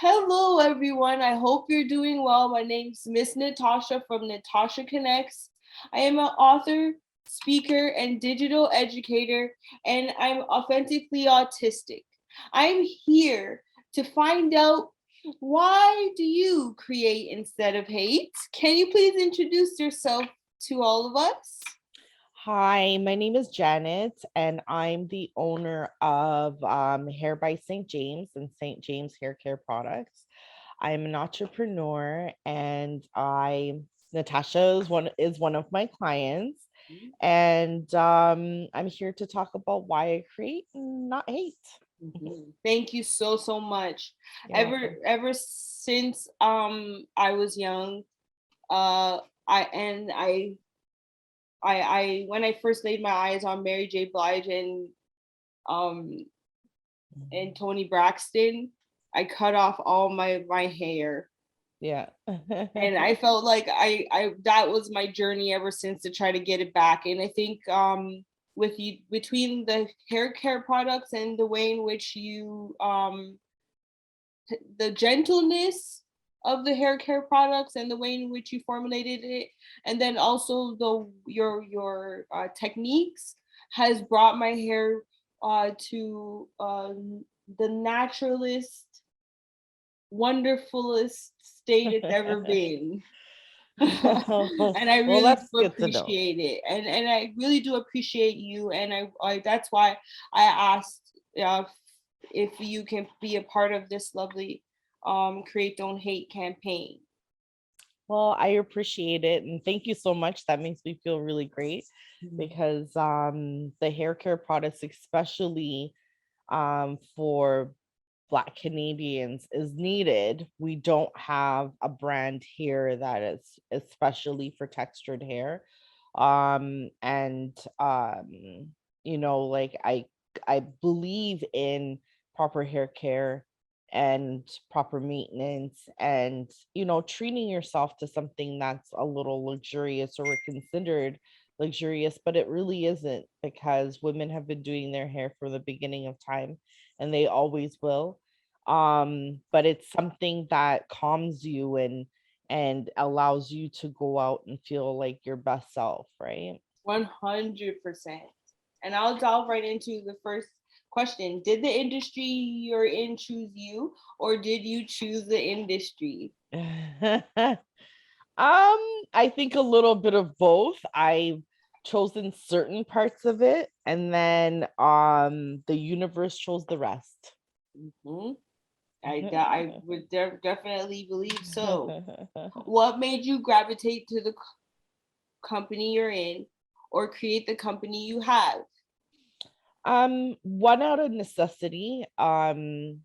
Hello, everyone. I hope you're doing well. My name's Miss Natasha from Natasha Connects. I am an author, speaker, and digital educator, and I'm authentically autistic. I'm here to find out, why do you create instead of hate? Can you please introduce yourself to all of us? Hi, my name is Janet, and I'm the owner of Hair by St. James and St. James Hair Care Products. I'm an entrepreneur, and Natasha is one of my clients, and I'm here to talk about why I create, not hate. Thank you so much. You're Ever welcome. ever since I was young, uh I and I when I first laid my eyes on Mary J. Blige um and Tony Braxton, I cut off all my hair. Yeah. And I felt like I that was my journey ever since, to try to get it back. And I think with you, between the hair care products and the way in which you the gentleness of the hair care products and the way in which you formulated it, and then also your techniques, has brought my hair to the naturalist, wonderfulest state it's ever been. And I Well, really that's do good to know. appreciate it, and I really do appreciate you, and I that's why I asked if you can be a part of this lovely Create Don't Hate campaign. Well, I appreciate it, and thank you so much. That makes me feel really great because the hair care products, especially for Black Canadians, is needed. We don't have a brand here that is especially for textured hair. And like I believe in proper hair care and proper maintenance, and treating yourself to something that's a little luxurious or considered luxurious, but it really isn't, because women have been doing their hair from the beginning of time, and they always will. But it's something that calms you and allows you to go out and feel like your best self, right? 100%. And I'll dive right into the first question. Did the industry you're in choose you, or did you choose the industry? I think a little bit of both. I've chosen certain parts of it, and then the universe chose the rest. Hmm. I would definitely believe so. What made you gravitate to the company you're in, or create the company you have? One out of necessity, one,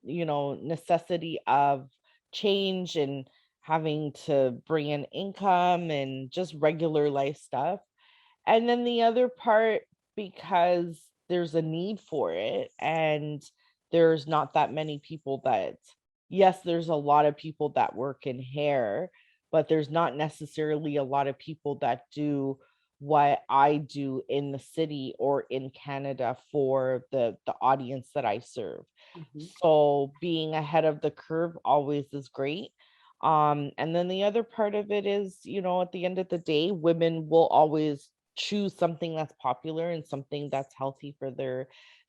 necessity of change and having to bring in income and just regular life stuff. And then the other part, because there's a need for it, and there's not that many people that, yes, there's a lot of people that work in hair, but there's not necessarily a lot of people that do what I do in the city or in Canada for the audience that I serve. Mhm. So being ahead of the curve always is great. And then the other part of it is, at the end of the day, women will always choose something that's popular and something that's healthy for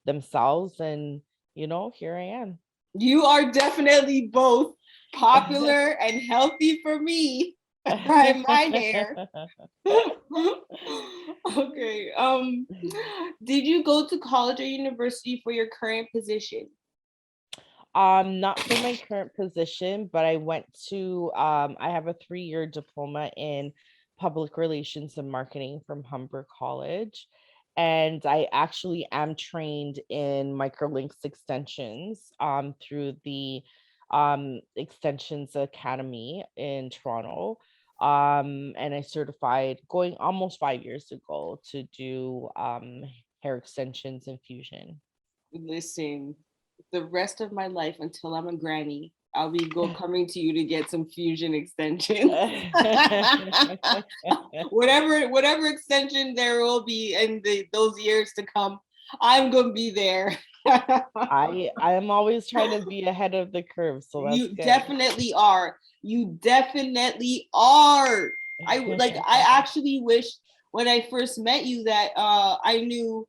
themselves. And here I am. You are definitely both popular and healthy for me. And my hair. Okay. Did you go to college or university for your current position? Not for my current position, but I have a 3-year diploma in public relations and marketing from Humber College. And I actually am trained in microlinks extensions through the Extensions Academy in Toronto. And I certified going almost 5 years ago to do hair extensions and fusion. Listen, the rest of my life until I'm a granny, I'll be coming to you to get some fusion extensions. Whatever extension there will be in those years to come, I'm gonna be there. I am always trying to be ahead of the curve, so that's You good. definitely are. You definitely are. I actually wish when I first met you that I knew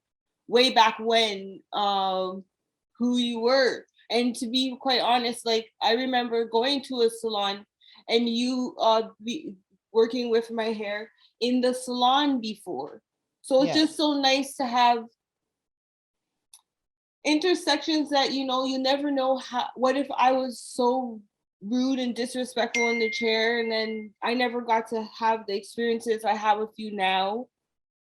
way back when who you were. And to be quite honest, like I remember going to a salon and you working with my hair in the salon before. So it's Yes. just so nice to have intersections that you never know how. What if I was so rude and disrespectful in the chair and then I never got to have the experiences I have with you now?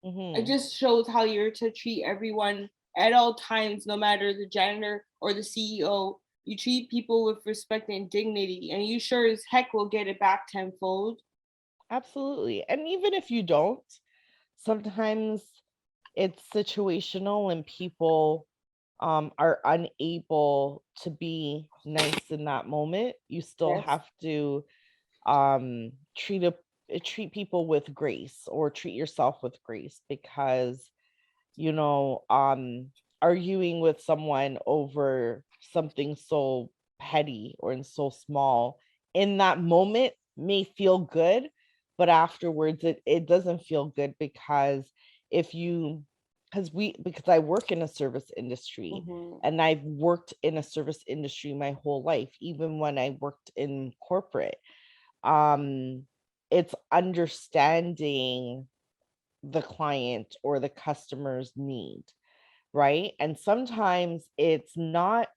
It Hmm. just shows how you're to treat everyone at all times, no matter the janitor or the CEO. You treat people with respect and dignity, and you sure as heck will get it back tenfold. Absolutely. And even if you don't, sometimes it's situational and people are unable to be nice in that moment. You still Yes. have to treat treat people with grace or treat yourself with grace because you know, arguing with someone over something so petty or so small in that moment may feel good, but afterwards it doesn't feel good because if you because I work in a service industry Mm-hmm. and I've worked in a service industry my whole life, even when I worked in corporate. Um, it's understanding the client or the customer's need, right? And sometimes it's not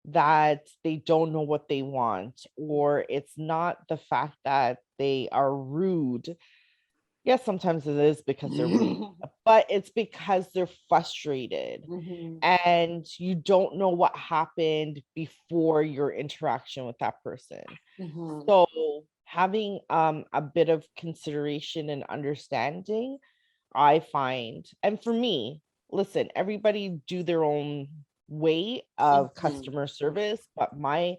that they don't know what they want, or it's not the fact that they are rude. Yes, sometimes it is because they're rude, but it's because they're frustrated Mm-hmm. and you don't know what happened before your interaction with that person. Mm-hmm. So having a bit of consideration and understanding, I find, and for me, listen, everybody do their own way of Mm-hmm. customer service, but my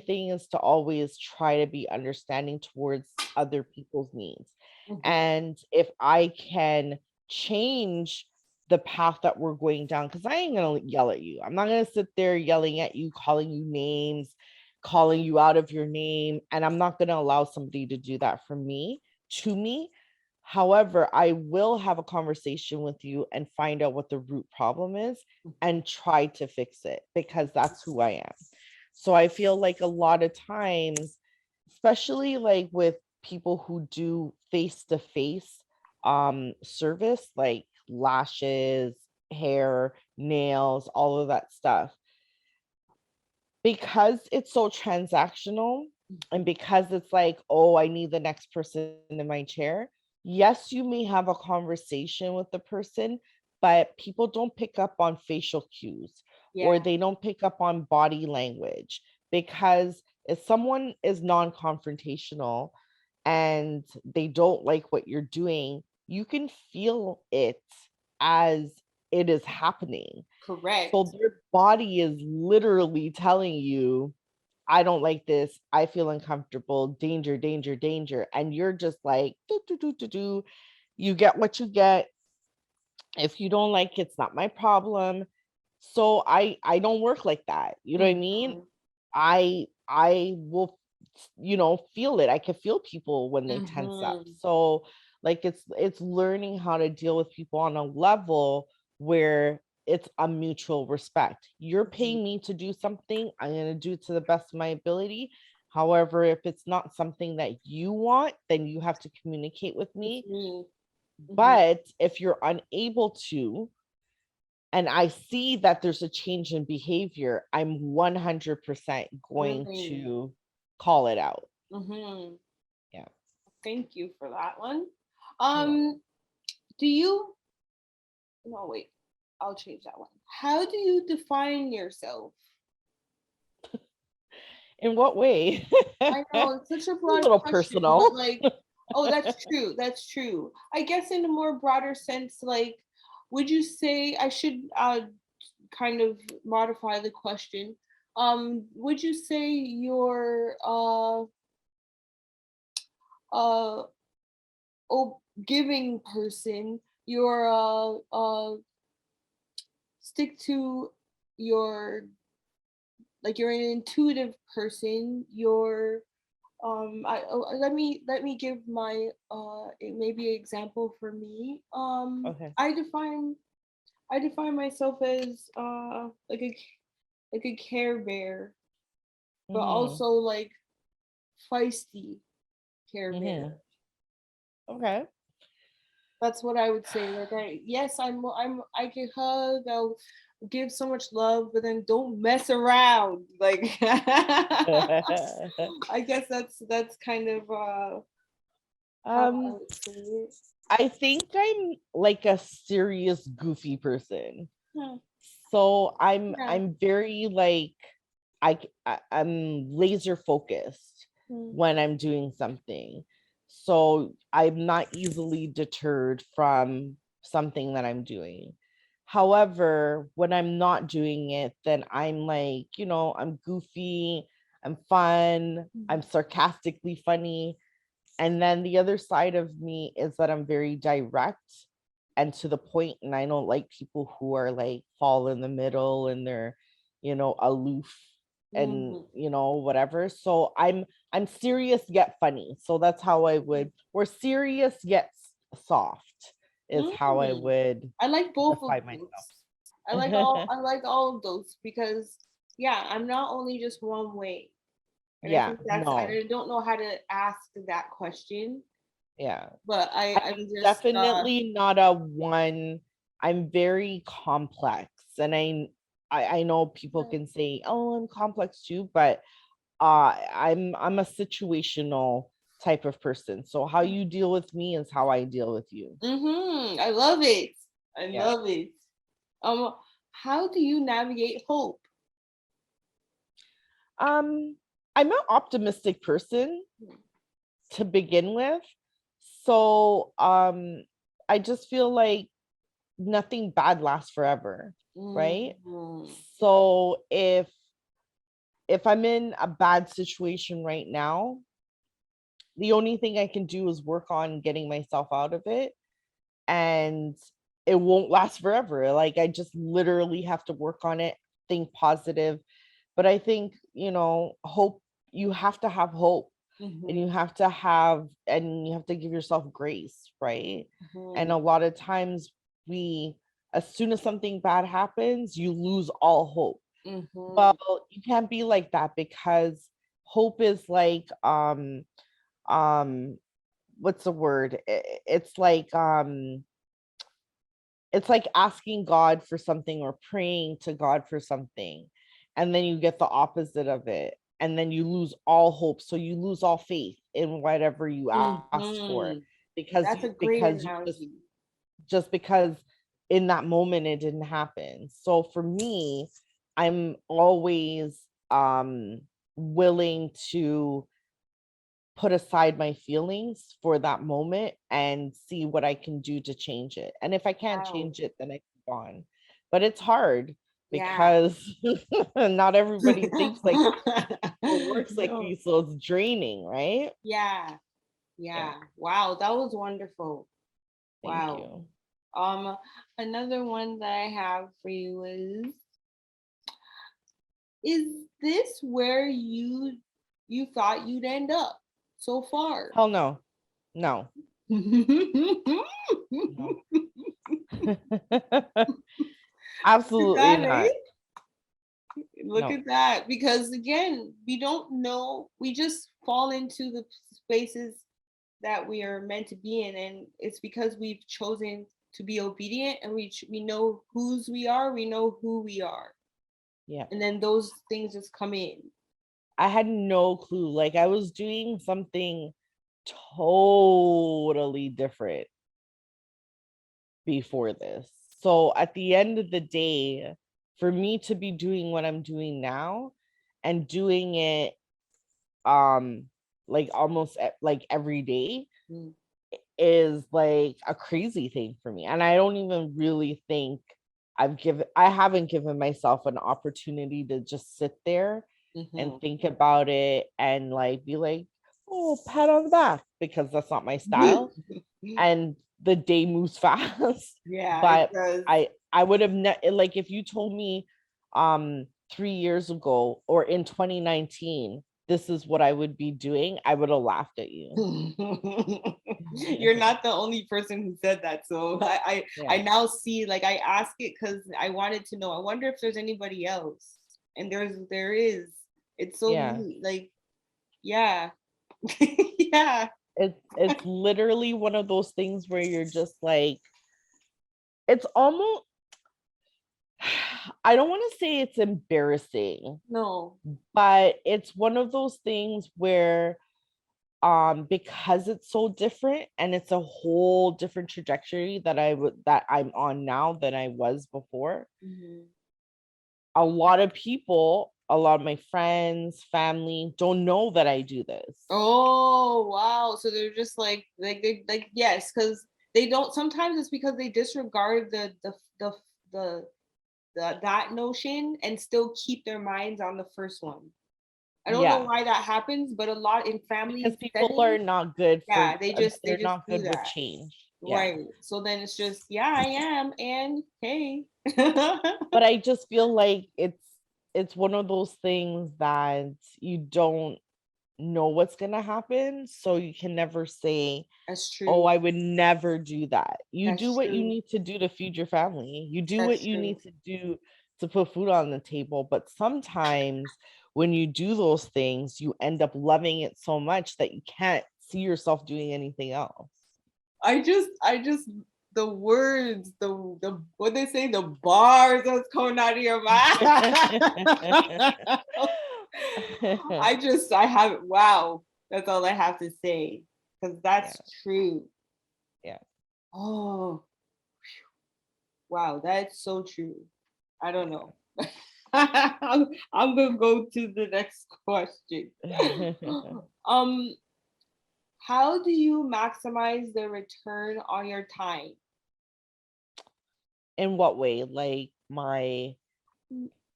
thing is to always try to be understanding towards other people's needs. Mm-hmm. And if I can change the path that we're going down, because I ain't gonna yell at you. I'm not gonna sit there yelling at you, calling you names, calling you out of your name, and I'm not gonna allow somebody to do that for me to me. However, I will have a conversation with you and find out what the root problem is and try to fix it because that's who I am. So I feel like a lot of times, especially like with people who do face to face service like lashes, hair, nails, all of that stuff, because it's so transactional and because it's like, oh, I need the next person in my chair. Yes, you may have a conversation with the person, but people don't pick up on facial cues or Yeah. they don't pick up on body language because if someone is non confrontational and they don't like what you're doing, you can feel it as it is happening. So Correct. their body is literally telling you, I don't like this. I feel uncomfortable. Danger, danger, danger. And you're just like, do, do, do, do, do. You get what you get. If you don't like it, it's not my problem. So I don't work like that. You know what I mean? Mm-hmm. I will feel it. I can feel people when they tense up. Mm-hmm. So like it's learning how to deal with people on a level where it's a mutual respect. You're paying me to do something, I'm going to do it to the best of my ability. However, if it's not something that you want, then you have to communicate with It's me. me. Mm-hmm. But if you're unable to, and I see that there's a change in behavior, I'm 100% going Mm-hmm. to call it out. Mm-hmm. Yeah. Thank you for that one. You're welcome. Um, do you no wait, I'll change that one. How do you define yourself? In what way? I A know it's such a broad little question, but personal. like, oh, that's true. That's true. I guess in a more broader sense, like, would you say I should kind of modify the question? Would you say you're uh giving person? You're stick to your, like, you're an intuitive person. You're let me give my maybe an example for me. Okay. I define myself as like a care bear, but Mm-hmm. also like feisty care Mm-hmm. bear. Okay. That's what I would say. Like, I can hug, I'll give so much love, but then don't mess around. Like, I guess that's kind of how I um, would say it. I think I'm like a serious goofy person. Hmm. So Yeah. I'm very like I'm laser focused Hmm. when I'm doing something. So I'm not easily deterred from something that I'm doing. However, when I'm not doing it, then I'm like, I'm goofy, I'm fun, I'm sarcastically funny. And then the other side of me is that I'm very direct and to the point, and I don't like people who are like fall in the middle and they're, aloof and Mhm. whatever. So I'm serious yet funny. So that's how I would, or serious yet soft is how I Mm. would I like both of define those. myself. I like all of those because yeah, I'm not only just one way. And I Yeah, think that's I no, don't know how to ask that question, yeah. but I'm I'm just definitely not a one. I'm very complex, and I know people can say, "Oh, I'm complex too," but I'm a situational type of person. So how you deal with me is how I deal with you. I love it. I Yeah. love it. Um how do you navigate hope? Um, I'm an optimistic person to begin with, so I just feel like nothing bad lasts forever, right? Mm-hmm. So if I'm in a bad situation right now, the only thing I can do is work on getting myself out of it, and it won't last forever. Like I just literally have to work on it, think positive. But I think, hope, you have to have hope, and Mm-hmm. you have to give yourself grace, right? And Mm-hmm. a lot of times we as soon as something bad happens, you lose all hope. Mm-hmm. Well, you can't be like that because hope is like um what's the word? It's like asking God for something or praying to God for something, and then you get the opposite of it, and then you lose all hope. So you lose all faith in whatever you asked for, Mm-hmm. because That's you a great because you just analogy. just because in that moment it didn't happen. So for me, I'm always willing to put aside my feelings for that moment and see what I can do to change it. And if I can't Wow. change it, then I move on. But it's hard Yeah. because not everybody thinks like me or works like No. me. So it's draining, right? Yeah. Yeah. Yeah. Wow, that was wonderful. Thank Wow. you. Um, Another one that I have for you is this where you thought you'd end up so far? Hell no. No. Look No. at Absolutely that, eh? not. Look No. at that. Because again, we don't know. We just fall into the spaces that we are meant to be in, and it's because we've chosen to be obedient, and we know whose we are. We know who we are, Yeah. and then those things just come in. I had no clue. Like I was doing something totally different before this. So at the end of the day, for me to be doing what I'm doing now and doing it um like almost like every day Mm. is like a crazy thing for me. And I don't even really think I haven't given myself an opportunity to just sit there and Mhm. think about it and like be like, oh, pat on the back, because that's not my style. And the day moves fast. Yeah, it But I does. I would have like if you told me 3 years ago or in 2019 this is what I would be doing, I would have laughed at you. You're not the only person who said that. So I Yeah. now see, like, I ask it because I wanted to know. I wonder if there's anybody else. And there is. It's so Yeah. neat. Like, yeah. Yeah. It's literally one of those things where you're just like, it's almost, I don't want to say it's embarrassing, No. but it's one of those things where because it's so different and it's a whole different trajectory that I'm on now than I was before. Mhm. A lot of people, a lot of my friends, family don't know that I do this. Oh, wow. So they're just they like, yes, because they don't, sometimes it's because they disregard the that notion and still keep their minds on the first one. I don't know Yeah, why that happens, but a lot in because family people are settings, not good for yeah, they they're just not do good with that. change. Yeah. Right. So then it's just, yeah, I am, and hey. But I just feel like it's one of those things that you don't know what's going to happen, so you can never say, That's oh, true. I would never do that. You do That's what you true. need to do to feed your family. You do what That's you true. need to do to put food on the table. But sometimes when you do those things, you end up loving it so much that you can't see yourself doing anything else. I just the words, the what they say, the bars that's coming out of your mouth. I have, wow. That's all I have to say. Because Yeah, that's true. yeah. Oh, wow, that's so true. I don't know. I'm gonna go to the next question. Um, how do you maximize the return on your time? In what way? Like my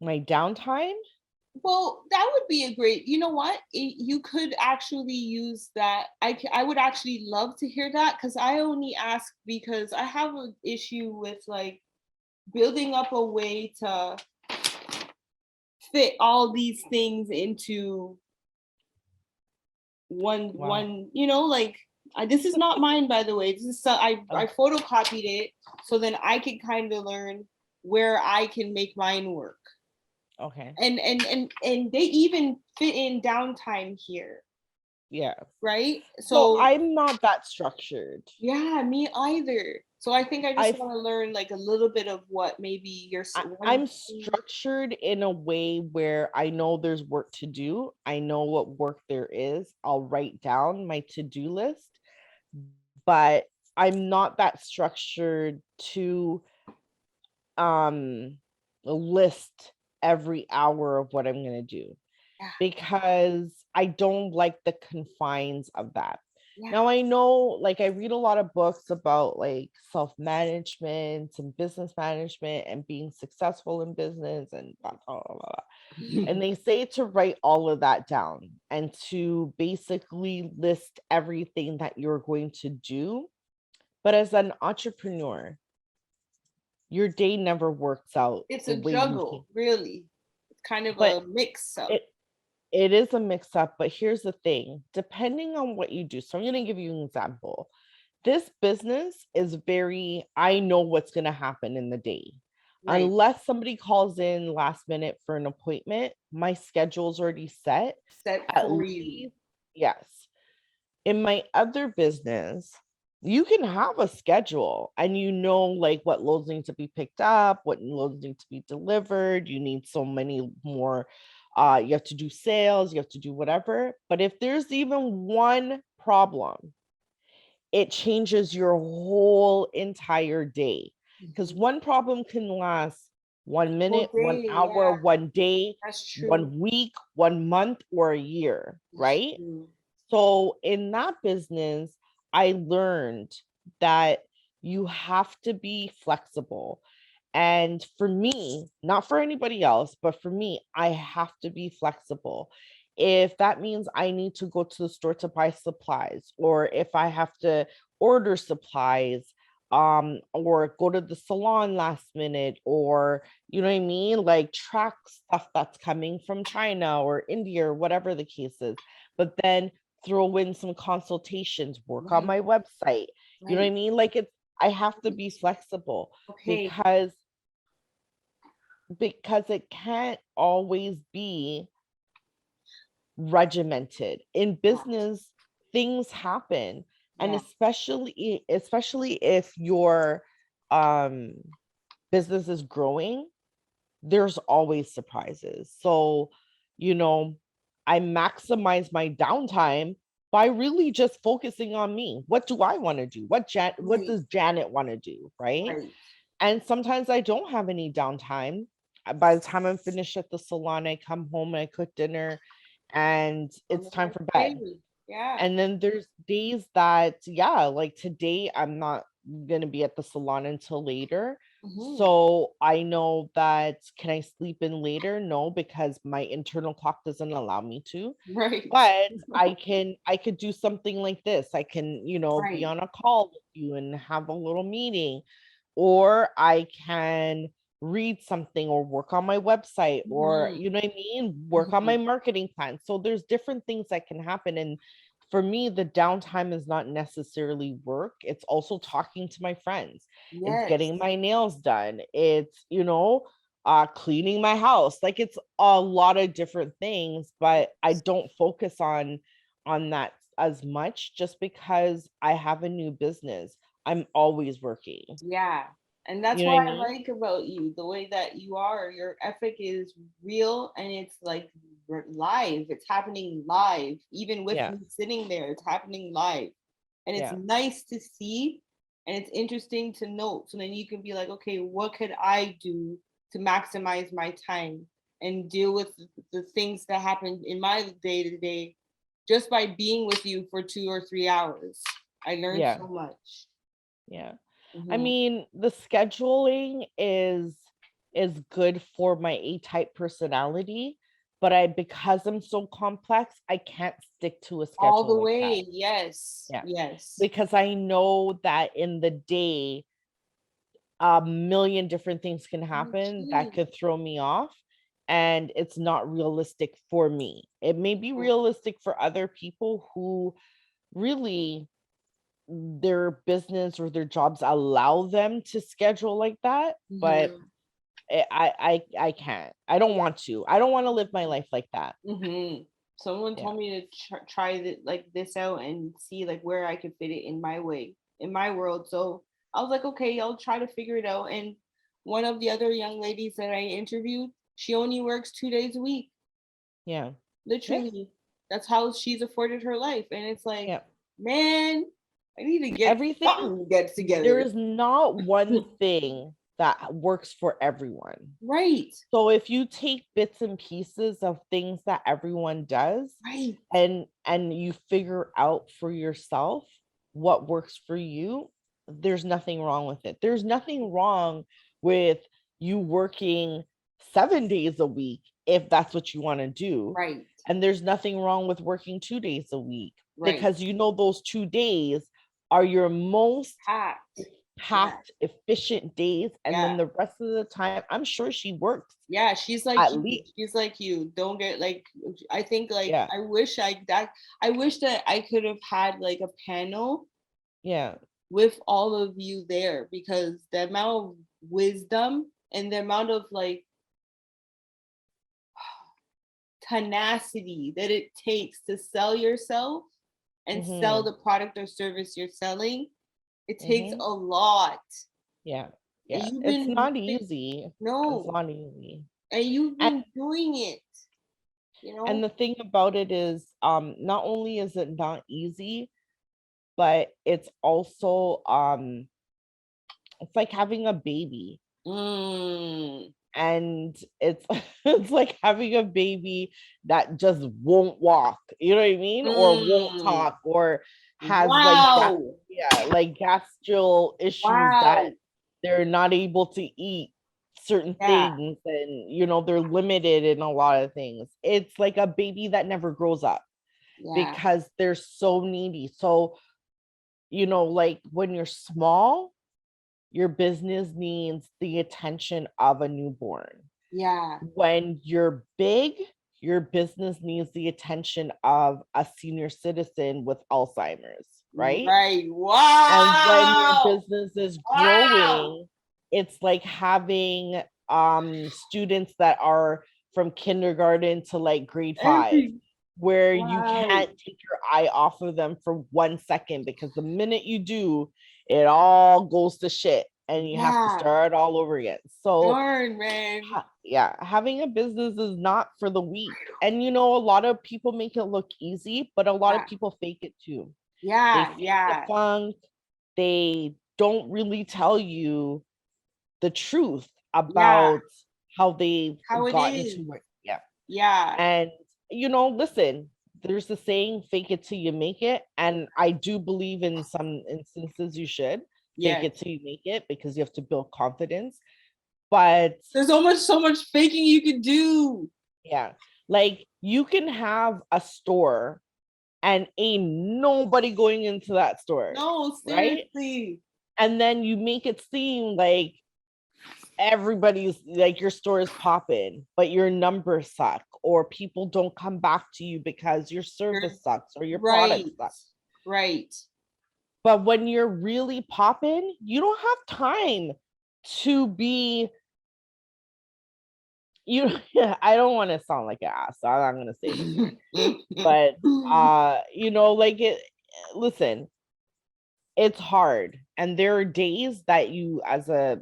downtime? Well, that would be a great, you know what? You could actually use that. I would actually love to hear that, because I only ask because I have an issue with like building up a way to fit all these things into Wow. one, like, this is not mine, by the way. This is, so I Oh, photocopied it so then I can kind of learn where I can make mine work. okay. And they even fit in downtime here, Yeah. right? So So I'm not that structured. yeah, me either. So I think I just I want to learn like a little bit of what maybe your one I'm thing. structured in a way where I know there's work to do. I know what work there is. I'll write down my to-do list, but I'm not that structured to um list every hour of what I'm going to do, Yeah, because I don't like the confines of that. yeah. Now I know, like, I read a lot of books about like self-management and business management and being successful in business and blah, blah, blah, blah. And they say to write all of that down and to basically list everything that you're going to do. But as an entrepreneur, your day never works out It's the a way you think. juggle, really. It's kind of But a mix up. it it is a mix up, but here's the thing, depending on what you do. So I'm going to give you an example. This business is very, I know what's going to happen in the day. Right. Unless somebody calls in last minute for an appointment, my schedule's already set. Set At for you. least, yes. In my other business, you can have a schedule and you know like what loads need to be picked up, what loads need to be delivered. You need so many more. You have to do sales, you have to do whatever. But if there's even one problem, it changes your whole entire day. Because Mhm. one problem can last 1 minute, Whole 1 day, hour, yeah, 1 day, that's true. 1 week, 1 month, or a year, That's right? true. So in that business, I learned that you have to be flexible. And for me, not for anybody else, but for me, I have to be flexible. If that means I need to go to the store to buy supplies, or if I have to order supplies, or go to the salon last minute, or you know what I mean, like track stuff that's coming from China or India or whatever the case is, but then throw in some consultations, work on Right, my website, you know what I right. mean, like it's, I have to be flexible Okay. because it can't always be regimented in business. Things happen, and Yeah. especially if your um business is growing, there's always surprises. So, you know, I maximize my downtime by really just focusing on me. What do I want to do? What Right, does Janet want to do, right? right. And sometimes I don't have any downtime. By the time I'm finished at the salon, I come home and I cook dinner and On it's the time next for day. bed. Yeah. And then there's days that, yeah, like today, I'm not going to be at the salon until later. Hmm. So I know that, can I sleep in later? No, because my internal clock doesn't allow me to. Right. But I could do something like this. I can, be Right. on a call with you and have a little meeting, or I can read something or work on my website, or Hmm. you know what I mean, work on Hmm. my marketing plan. So there's different things that can happen. And for me, the downtime is not necessarily work. It's also talking to my friends. It's Yes. getting my nails done. It's, cleaning my house. Like it's a lot of different things, but I don't focus on that as much just because I have a new business. I'm always working. Yeah. And that's You know what what I I mean? like about you, the way that you are. Your ethic is real and it's like live. It's happening live. Even with Yeah. me sitting there, it's happening live. And it's Yeah. nice to see and it's interesting to note. So then you can be like, okay, what could I do to maximize my time and deal with the things that happen in my day to day just by being with you for 2 or 3 hours? I learned Yeah. so much. Yeah. I Mhm. mean, the scheduling is good for my A-type personality, but I because I'm so complex, I can't stick to a All schedule the like that. way. Yes. Yeah. Yes. Because I know that in the day, a million different things can happen that Okay. could throw me off, and it's not realistic for me. It may be realistic for other people who really their business or their jobs allow them to schedule like that, but Mhm. I can't. I don't want to. I don't want to live my life like that. Mhm. Someone Yeah. told me to try like this out and see like where I could fit it in my way, in my world. So I was like, okay, I'll try to figure it out. And one of the other young ladies that I interviewed, she only works 2 days a week, Yeah. Yeah. literally. That's how she's afforded her life. And it's like, Yeah. man, I need to get Everything, something to get there together. is not one thing that works for everyone. Right. So if you take bits and pieces of things that everyone does, Right. and you figure out for yourself what works for you, there's nothing wrong with it. There's nothing wrong with you working 7 days a week if that's what you want to do. Right. And there's nothing wrong with working 2 days a week, Right. because those 2 days are your most Packed. Yeah. packed, efficient days. And then Yeah. the rest of the time, I'm sure she works Yeah, she's like at you. least. She's like you. Don't get like I think like Yeah. I wish that I could have had like a panel Yeah. with all of you there because the amount of wisdom and the amount of like tenacity that it takes to sell yourself and sell Hmm. the product or service you're selling, it takes Hmm. a lot. Yeah. And Yeah. It's not easy. It's no, not easy. and you've And been doing it, you and know? the thing about it is, not only is it not easy, but it's like having a baby. Mm. And it's it's like having a baby that just won't walk, you know what I mean, or won't Mm. talk, or has Wow. like gastral issues that Wow. they're not able to eat certain Yeah. things, and they're limited in a lot of things. It's like a baby that never grows up Yeah. because they're so needy. So like when you're small, your business needs the attention of a newborn. Yeah. When you're big, your business needs the attention of a senior citizen with Alzheimer's, right? Right. And when your Wow. business is Wow. growing, it's like having students that are from kindergarten to like grade 5, Every where you wow. can't take your eye off of them for 1 second, because the minute you do, it all goes to shit and you have to Yeah. start all over again. So Darn, man. yeah, having a business is not for the weak. And you know, a lot of people make it look easy, but a lot of Yeah. people fake it too. They Yeah. fake the Yeah. funk. They don't really tell you the truth Yeah. about how they've How it gotten is. to where, yeah. Yeah. And you know, listen, there's the saying, fake it till you make it. And I do believe in some instances you should fake Yes. it till you make it, because you have to build confidence. But There's so much faking you could do. yeah, like you can have a store and ain't nobody going into that store, No, right? seriously. And then you make it seem like everybody's like your store is popping, but your numbers suck, or people don't come back to you because your You're service sucks or your product right. sucks. Right. But when you're really popping, you don't have time to be you. I don't want to sound like an ass, so I'm not gonna say anything. But you know, like it, listen, it's hard. And there are days that you, as a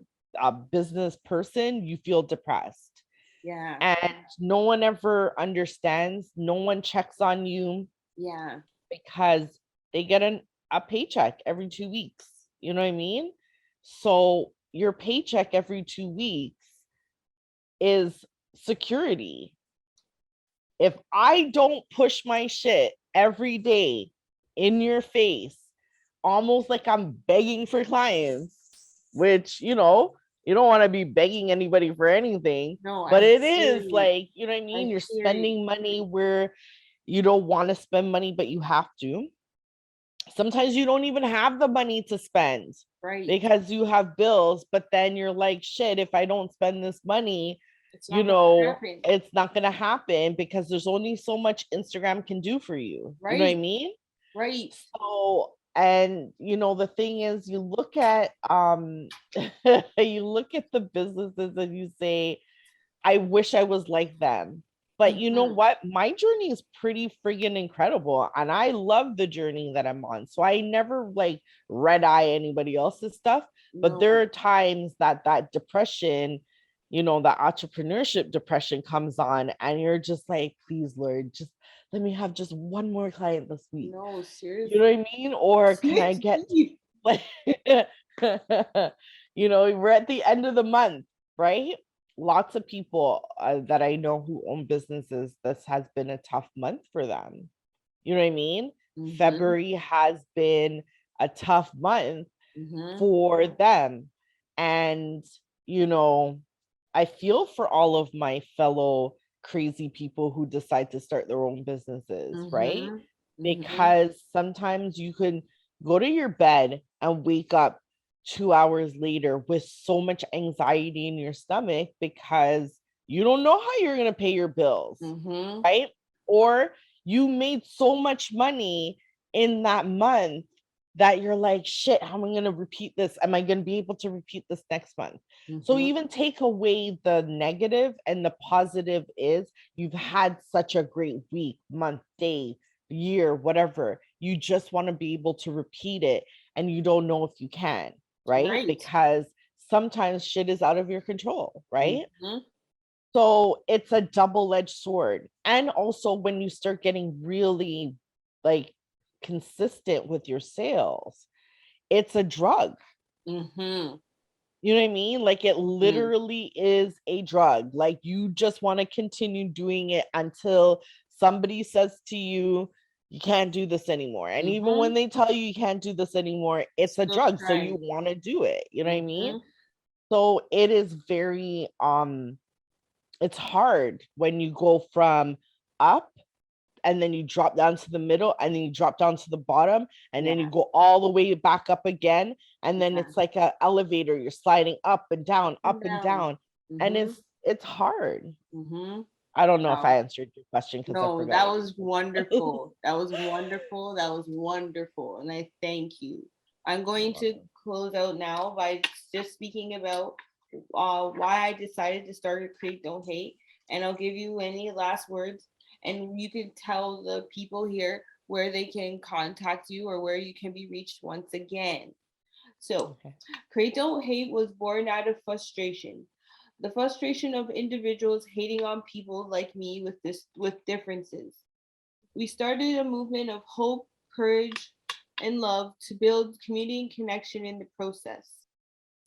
business person, you feel depressed. Yeah. And no one ever understands, no one checks on you, Yeah. because they get a paycheck every 2 weeks. You know what I mean? So your paycheck every 2 weeks is security. If I don't push my shit every day in your face, almost like I'm begging for clients, which, you know, you don't want to be begging anybody for anything, No, but I it hear is you. like, you know what I mean? I You're hear you. spending money where you don't want to spend money, but you have to. Sometimes you don't even have the money to spend Right. because you have bills, but then you're like, shit, if I don't spend this money, It's you not gonna know, happen. it's not going to happen, because there's only so much Instagram can do for you. You know what I Right. mean? Right. So, and you know, the thing is, you look at you look at the businesses and you say, I wish I was like them. But you know Mhm. what? My journey is pretty friggin' incredible. And I love the journey that I'm on. So I never like red eye anybody else's stuff. But No. there are times that that depression, you know, the entrepreneurship depression comes on, and you're just like, please, Lord, just let me have just one more client this week. No, You know seriously. what I mean? Or can I get Seriously. like, you know, we're at the end of the month, right? Lots of people that I know who own businesses, this has been a tough month for them. You know what I mean? Mm-hmm. February has been a tough month Mm-hmm. for them. And, you know, I feel for all of my fellow crazy people who decide to start their own businesses, right? Mm-hmm. Mm-hmm. Because sometimes you can go to your bed and wake up 2 hours later with so much anxiety in your stomach because you don't know how you're going to pay your bills, Mm-hmm. right? Or you made so much money in that month that you're like, shit, how am I going to repeat this? Am I going to be able to repeat this next month? So Mm-hmm. even take away the negative, and the positive is you've had such a great week, month, day, year, whatever. You just want to be able to repeat it, and you don't know if you can, right? Right. Because sometimes shit is out of your control, right? Mm-hmm. So it's a double-edged sword. And also when you start getting really like consistent with your sales, it's a drug. Mm-hmm. You know what I mean? Like it Mm-hmm. literally is a drug. Like you just want to continue doing it until somebody says to you, you can't do this anymore. And even when Mm-hmm. they tell you you can't do this anymore, it's a Still drug. So you trying. want to do it. You know what I mean? Mm-hmm. So it is very it's hard when you go from up and then you drop down to the middle, and then you drop down to the bottom, and then you Yeah. go all the way back up again, and then Yeah. it's like a elevator. You're sliding up and down, And up and down. down, and Mm-hmm. it's hard. Mm-hmm. I don't know if I Wow. answered your question because I No, forgot that what was you wonderful. That was wonderful. That was wonderful. And I thank you. I'm going to said. close out now by just speaking about why I decided to start a Create Don't Hate. And I'll give you any last words. And you can tell the people here where they can contact you or where you can be reached once again. So, Okay. Create Don't Hate was born out of frustration. The frustration of individuals hating on people like me with differences. We started a movement of hope, courage, and love to build community and connection in the process.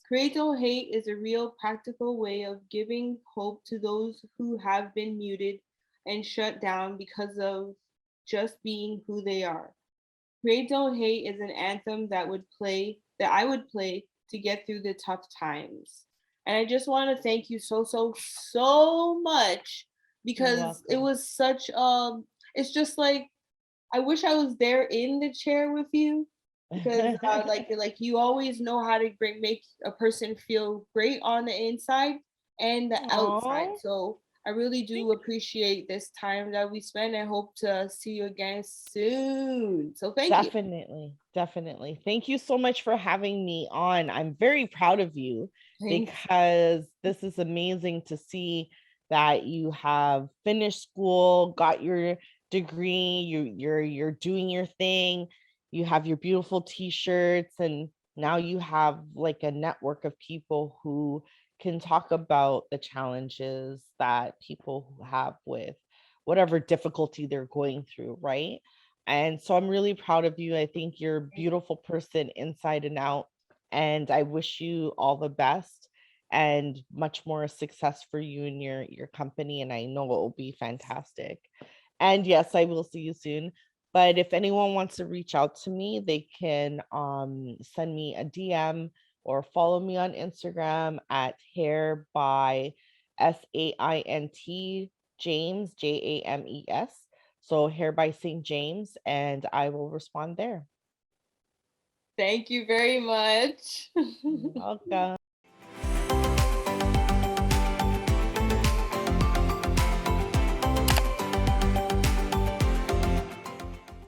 Create Don't Hate is a real practical way of giving hope to those who have been muted and shut down because of just being who they are. Create Don't Hate is an anthem that I would play to get through the tough times. And I just want to thank you so much You're because it welcome. was such it's just like I wish I was there in the chair with you because like you always know how to make a person feel great on the inside and the outside. Oh, So I really do appreciate this time that we spent. I hope to see you again soon. So thank you. definitely, definitely. Thank you so much for having me on. I'm very proud of you Thanks. because this is amazing to see that you have finished school, got your degree, you're doing your thing, you have your beautiful t-shirts, and now you have like a network of people who can talk about the challenges that people who have with whatever difficulty they're going through, right? And so I'm really proud of you. I think you're a beautiful person inside and out. And I wish you all the best and much more success for you and your company. And I know it will be fantastic. And yes, I will see you soon. But if anyone wants to reach out to me, they can send me a DM or follow me on Instagram at hair by SAINT James JAMES. So hair by St. James, and I will respond there. Thank you very much. You're welcome.